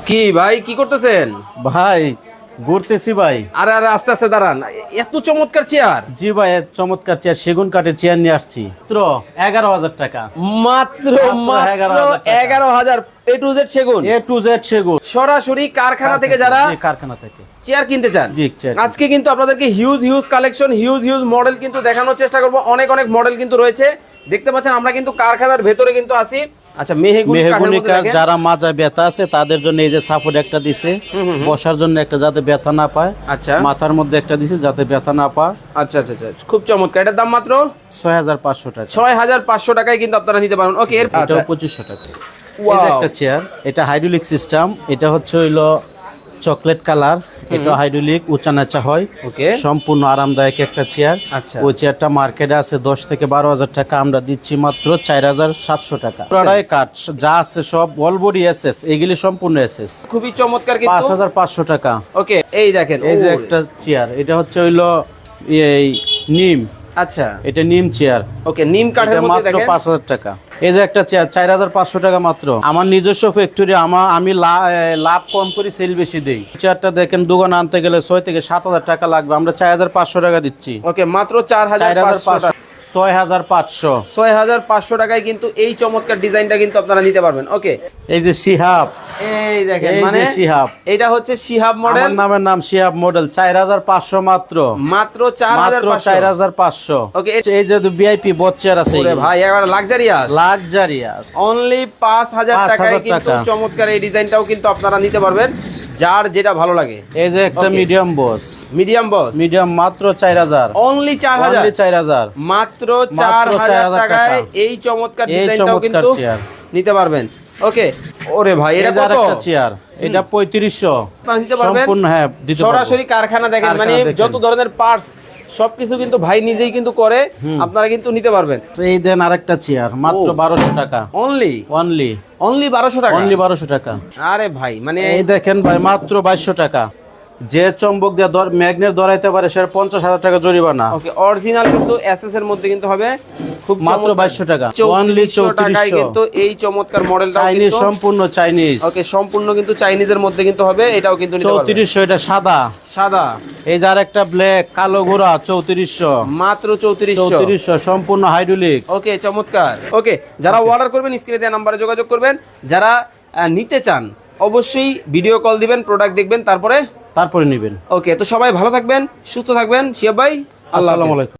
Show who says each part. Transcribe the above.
Speaker 1: কি ভাই কি করতেছেন?
Speaker 2: ভাই ঘুরতেছি ভাই।
Speaker 1: আরে আরে আস্তে আস্তে দাঁড়ান, এত চমৎকার চেয়ার।
Speaker 2: জি ভাই, চমৎকার চেয়ার, সেগুন কাঠের চেয়ার নিয়ে আসছি মাত্র 11,000 টাকা।
Speaker 1: মাত্র মাত্র
Speaker 2: 11,000
Speaker 1: এ টু জেড সেগুন,
Speaker 2: এ টু জেড সেগুন,
Speaker 1: সরাসরি কারখানা থেকে যারা
Speaker 2: কারখানা থেকে
Speaker 1: চেয়ার কিনতে চান।
Speaker 2: জি, চেয়ার।
Speaker 1: আজকে কিন্তু আপনাদেরকে huge huge collection, huge huge model কিন্তু দেখানোর চেষ্টা করব। অনেক অনেক মডেল কিন্তু রয়েছে, দেখতে পাচ্ছেন আমরা কিন্তু কারখানার ভেতরে কিন্তু আছি। আচ্ছা, মেহগুনি
Speaker 2: কাঠ, যারা মাজা ব্যথা আছে তাদের জন্য এই যে সাপোর্ট একটা দিছে, বসার জন্য একটা যাতে ব্যথা না পায়।
Speaker 1: আচ্ছা,
Speaker 2: মাথার মধ্যে একটা দিছে যাতে ব্যথা না পায়।
Speaker 1: আচ্ছা আচ্ছা আচ্ছা, খুব চমৎকার। এটার দাম মাত্র
Speaker 2: 6,500 টাকা।
Speaker 1: 6,500 টাকায় কিন্তু আপনারা নিতে পারেন। ওকে,
Speaker 2: এটা 2,500 টাকা। এই যে একটা চেয়ার, এটা হাইড্রোলিক সিস্টেম, এটা হচ্ছে হইলো চকলেট কালার, এটা হাইড্রোলিক, উঁচা নাচা হয়।
Speaker 1: ওকে,
Speaker 2: সম্পূর্ণ আরামদায়ক একটা চেয়ার।
Speaker 1: আচ্ছা,
Speaker 2: ওই চেয়ারটা মার্কেটে আছে 10 থেকে 12,000 টাকা, আমরা দিচ্ছি মাত্র 4,700 টাকা। প্রায় কাঠ যা আছে সব অল বডি এসএস, এগুলি সম্পূর্ণ এসএস।
Speaker 1: খুবই চমৎকার কিন্তু
Speaker 2: 5,500 টাকা।
Speaker 1: ওকে, এই দেখেন,
Speaker 2: এই যে একটা চেয়ার, এটা হচ্ছে হইলো এই নিম।
Speaker 1: আচ্ছা,
Speaker 2: এটা নিম চেয়ার।
Speaker 1: ওকে, নিম কাঠের মধ্যে
Speaker 2: মাত্র
Speaker 1: দেখেন
Speaker 2: 5,000 টাকা। এই যে একটা চেয়ার 4,500 টাকা মাত্র। আমার নিজস্ব ফ্যাক্টরি, আমি লাভ কম করি, সেল বেশি দেই। চেয়ারটা দেখেন দোকানে আনতে গেলে 6 থেকে 7,000 টাকা লাগবে, আমরা 4,500 টাকা দিচ্ছি।
Speaker 1: ওকে, মাত্র 4,500
Speaker 2: 6,500
Speaker 1: 6,500 টাকায় কিন্তু এই চমৎকার ডিজাইনটা কিন্তু আপনারা নিতে পারবেন। ওকে,
Speaker 2: এই যে শিহাব,
Speaker 1: এই দেখেন,
Speaker 2: এই
Speaker 1: মানে
Speaker 2: যে শিহাব,
Speaker 1: এটা হচ্ছে শিহাব মডেল।
Speaker 2: আমার নামের নাম শিহাব মডেল। 4,500 মাত্র,
Speaker 1: মাত্র
Speaker 2: 4,500।
Speaker 1: ওকে,
Speaker 2: এই যে ভিআইপি বট চেয়ার আছে,
Speaker 1: ওরে ভাই এবার
Speaker 2: লাক্সারিয়াস,
Speaker 1: অনলি 5,000 টাকায় কিন্তু চমৎকার এই ডিজাইনটাও কিন্তু আপনারা নিতে পারবেন, যার যেটা ভালো লাগে।
Speaker 2: এই যে একটা মিডিয়াম বস, মিডিয়াম মাত্র 4,000,
Speaker 1: অনলি 4,000, মাত্র 4,000 টাকায় এই চমৎকার ডিজাইনটাও কিন্তু নিতে পারবেন। ওকে, ওরে ভাই এটা কত?
Speaker 2: চেয়ার এটা 3500
Speaker 1: নিতে পারবেন
Speaker 2: সম্পূর্ণ। হ্যাঁ,
Speaker 1: সরাসরি কারখানা দেখেন, মানে যত ধরনের পার্টস সবকিছু কিন্তু ভাই নিজেই কিন্তু করে, আপনারা কিন্তু নিতে পারবেন।
Speaker 2: এই দেন আরেকটা চেয়ার মাত্র 1,200 টাকা। অনলি
Speaker 1: 1,200 টাকা,
Speaker 2: অনলি 1,200 টাকা।
Speaker 1: আরে ভাই, মানে
Speaker 2: এই দেখেন ভাই, মাত্র 2,200 টাকা। যে চম্বক দিয়ে ম্যাগনেট ধরাইতে পারে সে 50,000 টাকা জরিমানা।
Speaker 1: ওকে, অরিজিনাল কিন্তু এসএস এর মধ্যে কিন্তু হবে, খুব
Speaker 2: মাত্র 2,200 টাকা।
Speaker 1: অনলি 3400 টাকায় কিন্তু এই চমৎকার মডেলটা
Speaker 2: চাইনিজ, সম্পূর্ণ চাইনিজ।
Speaker 1: ওকে, সম্পূর্ণ কিন্তু চাইনিজের মধ্যে কিন্তু হবে, এটাও কিন্তু নিতে পারবেন।
Speaker 2: 3400, এটা সাদা। এই যার একটা ব্ল্যাক কালো গোরা 3400,
Speaker 1: মাত্র 3400,
Speaker 2: সম্পূর্ণ হাইড্রোলিক।
Speaker 1: ওকে, চমৎকার। ওকে, যারা অর্ডার করবেন স্ক্রিনে দেওয়া নম্বরে যোগাযোগ করবেন। যারা নিতে চান অবশ্যই ভিডিও কল দিবেন, প্রোডাক্ট দেখবেন, তারপরে
Speaker 2: নেবেন।
Speaker 1: ওকে, তো সবাই ভালো থাকবেন, সুস্থ থাকবেন। শিয়াব ভাই, আসসালামু আলাইকুম।